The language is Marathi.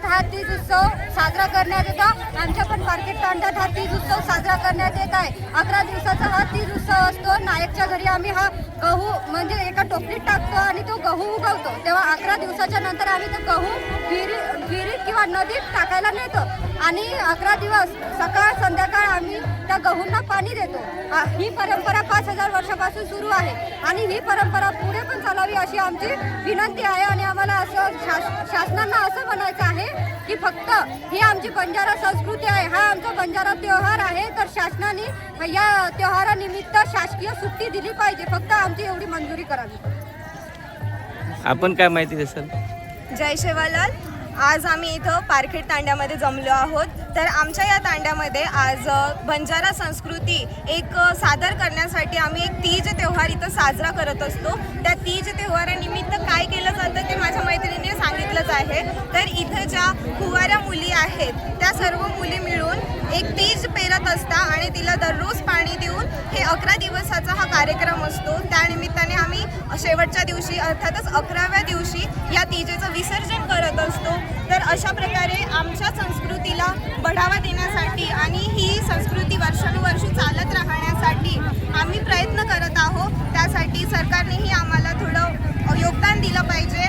तांड्यात हा तीज उत्सव साजरा करण्यात येतो। आमच्या पण पारखेड तांड्यात हा तीज उत्सव साजरा करण्यात येत आहे। 11 दिवसाचा हा तीज उत्सव असतो। नायकच्या घरी आम्ही हा गहू म्हणजे एका टोपलीत टाकतो आणि तो गहू उगवतो। तेव्हा 11 दिवसाच्या नंतर आम्ही तो गहू विहिरीत किंवा नदीत टाकायला नेतो आणि 11 दिवस सकाळ संध्याकाळ आम्ही त्या गहूंना पाणी देतो। ही परंपरा 5000 वर्षापासून सुरू आहे आणि ही परंपरा पुढे पण चालावी अशी आमची विनंती आहे। आणि आम्हाला असं शासनांना असं म्हणायचं आहे की फक्त ही आमची बंजारा संस्कृती आहे, हा आमचा बंजारा त्योहार आहे, तर शासनाने या त्योहारानिमित्त शासकीय सुट्टी दिली पाहिजे। फक्त आमची एवढी मंजुरी करावी। आपण काय माहिती देसाल? जय सेवालाल। आज आम्ही इथं पारखेड तांड्यामध्ये जमलो आहोत। तर आमच्या या तांड्यामध्ये आज बंजारा संस्कृती एक सादर करण्यासाठी आम्ही एक तीज त्योहार इथं साजरा करत असतो। त्या तीज त्योहारानिमित्त काय केलं जातं ते माझ्या मैत्रिणीने सांगितलंच आहे। तर इथं ज्या कुवाऱ्या मुली आहेत त्या सर्व मुली मिळून एक तीज पेरत असतात आणि तिला दररोज पाणी देऊन हे 11 दिवसाचा हा कार्यक्रम असतो। त्यानिमित्ताने आम्ही शेवटच्या दिवशी अर्थातच 11व्या दिवशी या तीजेचं विसर्जन करत असतो। तर अशा प्रकारे आमच्या संस्कृतीला बढावा देण्यासाठी आणि ही संस्कृती वर्षानुवर्षे चालत राहण्यासाठी आम्ही प्रयत्न करत आहोत। त्यासाठी सरकारनेही आम्हाला थोडं योगदान दिलं पाहिजे